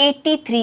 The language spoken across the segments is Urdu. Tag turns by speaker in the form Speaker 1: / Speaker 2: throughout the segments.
Speaker 1: 83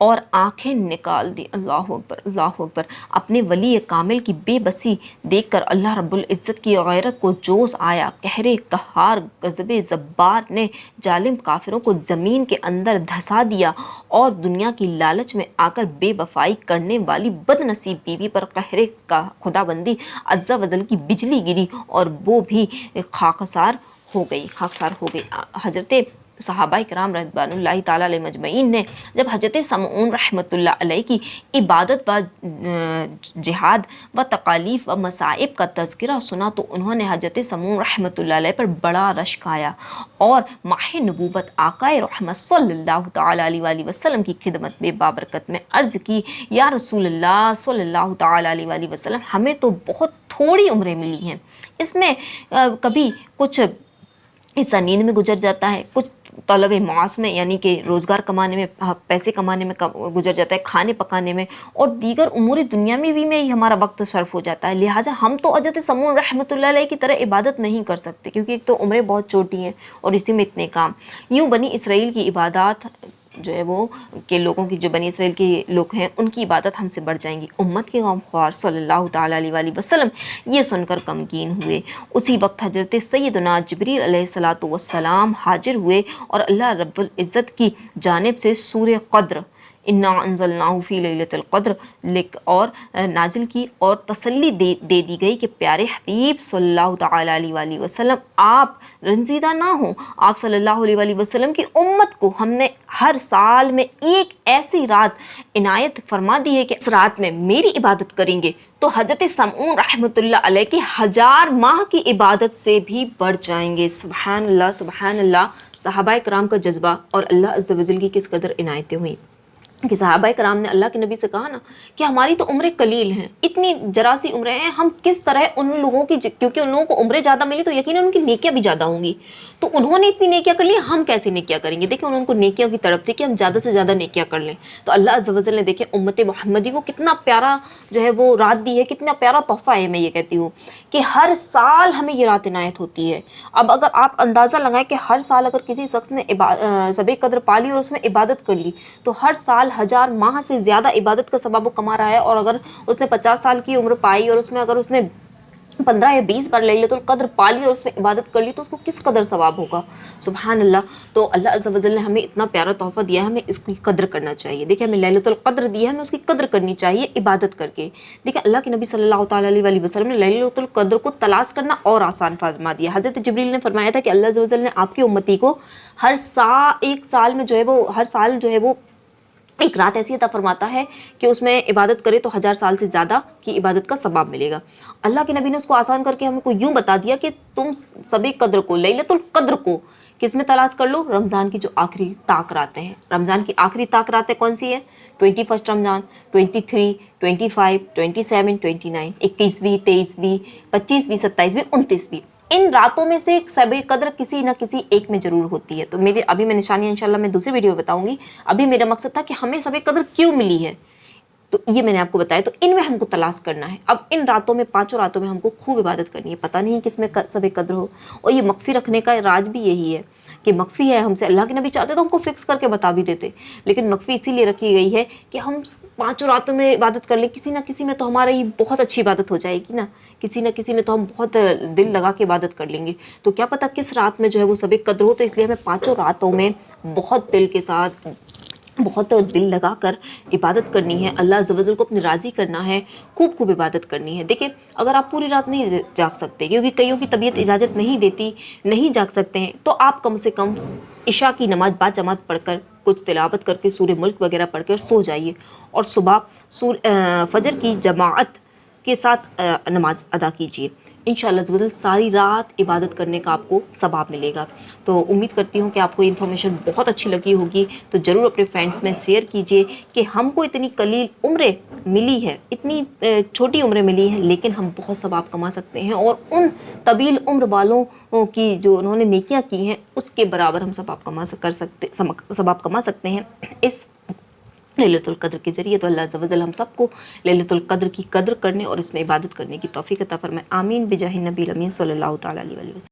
Speaker 1: اور آنکھیں نکال دی. اللہ اکبر اللہ اکبر. اپنے ولی کامل کی بے بسی دیکھ کر اللہ رب العزت کی غیرت کو جوش آیا. قہر قہار غضب جبار نے ظالم کافروں کو زمین کے اندر دھسا دیا اور دنیا کی لالچ میں آ کر بے وفائی کرنے والی بد نصیب بیوی پر قہر کا خدا بندی عز و جل کی بجلی گری اور وہ بھی خاکسار ہو گئی. حضرت صحابہ کرام رضوان اللہ تعالیٰ علیہ مجمعین نے جب حضرت سمعون رحمۃ اللہ علیہ کی عبادت و جہاد و تکالیف و مصائب کا تذکرہ سنا تو انہوں نے حضرت سمعون رحمۃ اللہ علیہ پر بڑا رشک آیا اور ماہ نبوت آقا رحمت صلی اللہ تعالیٰ علیہ وآلہ وسلم کی خدمت میں بابرکت میں عرض کی، یا رسول اللہ صلی اللہ تعالیٰ علیہ وآلہ وسلم، ہمیں تو بہت تھوڑی عمریں ملی ہیں، اس میں کبھی کچھ حصہ نیند میں گزر جاتا ہے، کچھ طلب معاش میں یعنی کہ روزگار کمانے میں، پیسے کمانے میں گزر جاتا ہے، کھانے پکانے میں، اور دیگر امور دنیا میں بھی ہمارا وقت صرف ہو جاتا ہے. لہٰذا ہم تو حضرت سمعون رحمۃ اللہ علیہ کی طرح عبادت نہیں کر سکتے، کیونکہ ایک تو عمریں بہت چھوٹی ہیں اور اسی میں اتنے کام. یوں بنی اسرائیل کی عبادات جو ہے وہ کہ لوگوں کی، جو بنی اسرائیل کے لوگ ہیں، ان کی عبادت ہم سے بڑھ جائیں گی. امت کے غمخوار صلی اللہ تعالیٰ علیہ وآلہ وسلم یہ سن کر غمگین ہوئے. اسی وقت حضرت سیدنا جبریل علیہ الصلاۃ والسلام حاضر ہوئے اور اللہ رب العزت کی جانب سے سورہ قدر انا انزلناہ فی لیلۃ القدر اور نازل کی اور تسلی دے دی گئی کہ پیارے حبیب صلی اللہ تعالیٰ علیہ وآلہ وسلم آپ رنجیدہ نہ ہوں. آپ صلی اللہ علیہ وآلہ وسلم کی امت کو ہم نے ہر سال میں ایک ایسی رات عنایت فرما دی ہے کہ اس رات میں میری عبادت کریں گے تو حضرت سمعون رحمۃ اللہ علیہ کی 1000 ماہ کی عبادت سے بھی بڑھ جائیں گے. سبحان اللہ سبحان اللہ. صحابہ کرام کا جذبہ اور اللہ عز و جل کی کس قدر عنایتیں ہوئیں کہ صحابہ کرام نے اللہ کے نبی سے کہا نا کہ ہماری تو عمریں قلیل ہیں، اتنی ذرا سی عمریں ہیں، ہم کس طرح ان لوگوں کی، کیونکہ ان لوگوں کو عمریں زیادہ ملی تو یقیناً ان کی نیکیاں بھی زیادہ ہوں گی، تو انہوں نے اتنی نیکیاں کر لی، ہم کیسے نیکیاں کریں گے؟ دیکھیں ان کو نیکیوں کی تڑپ تھی کہ ہم زیادہ سے زیادہ نیکیاں کر لیں. تو اللہ عز و جل نے دیکھیں امت محمدی کو کتنا پیارا جو ہے وہ رات دی ہے، کتنا پیارا تحفہ ہے. میں یہ کہتی ہوں کہ ہر سال ہمیں یہ رات عنایت ہوتی ہے. اب اگر آپ اندازہ لگائیں کہ ہر سال اگر کسی شخص نے شب قدر پا لی اور اس میں عبادت کر لی تو ہر سال 1000 ماہ سے زیادہ عبادت کا ثواب وہ کما رہا ہے. اور اگر اس نے 50 سال کی عمر پائی اور اس میں اگر اس نے 15 یا 20 بار لیلۃ القدر پا لی اور اس میں عبادت کر لی تو اس کو کس قدر ثواب ہوگا. سبحان اللہ. تو اللہ عز و جل نے ہمیں اتنا پیارا تحفہ دیا ہے، ہمیں اس کی قدر کرنا چاہیے. دیکھیں ہمیں لیلۃ القدر دی ہے، ہمیں اس کی قدر کرنی چاہیے عبادت کر کے. دیکھیں اللہ کے نبی صلی اللہ تعالیٰ علیہ وآلہ وسلم نے لیلۃ القدر کو تلاش کرنا اور آسان فرما دیا. حضرت جبریل نے فرمایا تھا کہ اللہ عز و جل نے آپ کی امتی کو ہر ایک سال میں جو ہے وہ ہر سال جو ہے وہ ایک رات ایسی عطا فرماتا ہے کہ اس میں عبادت کرے تو 1000 سال سے زیادہ کی عبادت کا ثواب ملے گا. اللہ کے نبی نے اس کو آسان کر کے ہمیں کو یوں بتا دیا کہ تم شب قدر کو، لیلۃ القدر کو کس میں تلاش کر لو؟ رمضان کی جو آخری طاق راتیں ہیں. رمضان کی آخری طاق راتیں کون سی ہیں؟ 21 رمضان، 23، 25، 27، 29، 21ویں، 23ویں، 25ویں، 27ویں، 29ویں. ان راتوں میں سے شب قدر کسی نہ کسی ایک میں ضرور ہوتی ہے. تو ابھی میں نشانیاں انشاءاللہ میں دوسری ویڈیو میں بتاؤں گی. ابھی میرا مقصد تھا کہ ہمیں شب قدر کیوں ملی ہے، تو یہ میں نے آپ کو بتایا. تو ان میں ہم کو تلاش کرنا ہے. اب ان راتوں میں، 5 راتوں میں ہم کو خوب عبادت کرنی ہے. پتہ نہیں کس میں شب قدر ہو. اور یہ مخفی رکھنے کا راج بھی یہی ہے کہ مخفی ہے ہم سے. اللہ کے نبی چاہتے تو ہم کو فکس کر کے بتا بھی دیتے، لیکن مخفی اسی لیے رکھی گئی ہے کہ ہم 5 راتوں میں عبادت کر لیں. کسی نہ کسی میں تو ہمارا یہ بہت اچھی عبادت ہو جائے گی نا، کسی نہ کسی میں تو ہم بہت دل لگا کے عبادت کر لیں گے. تو کیا پتہ کس رات میں جو ہے وہ شب قدر ہو. تو اس لیے ہمیں 5 راتوں میں بہت دل کے ساتھ، بہت دل لگا کر عبادت کرنی ہے. اللہ عز و جل کو اپنے راضی کرنا ہے، خوب خوب عبادت کرنی ہے. دیکھیں اگر آپ پوری رات نہیں جاگ سکتے، کیونکہ کئیوں کی طبیعت اجازت نہیں دیتی، نہیں جاگ سکتے ہیں، تو آپ کم سے کم عشاء کی نماز با جماعت پڑھ کر، کچھ تلاوت کر کے، سورہ ملک وغیرہ پڑھ کر سو جائیے، اور صبح فجر کی جماعت کے ساتھ نماز ادا کیجیے. انشاءاللہ عز و جل ساری رات عبادت کرنے کا آپ کو ثواب ملے گا. تو امید کرتی ہوں کہ آپ کو انفارمیشن بہت اچھی لگی ہوگی. تو ضرور اپنے فرینڈس میں شیئر کیجئے کہ ہم کو اتنی قلیل عمریں ملی ہے، اتنی چھوٹی عمریں ملی ہیں، لیکن ہم بہت ثواب کما سکتے ہیں، اور ان طویل عمر والوں کی جو انہوں نے نیکیاں کی ہیں اس کے برابر ہم ثواب کما سکتے ہیں اس لیلۃ القدر کے ذریعے. تو اللہ عز و جل ہم سب کو لیلۃ القدر کی قدر کرنے اور اس میں عبادت کرنے کی توفیق عطا فرمائے. آمین بجاہ النبی الامین صلی اللہ تعالیٰ علیہ وسلم.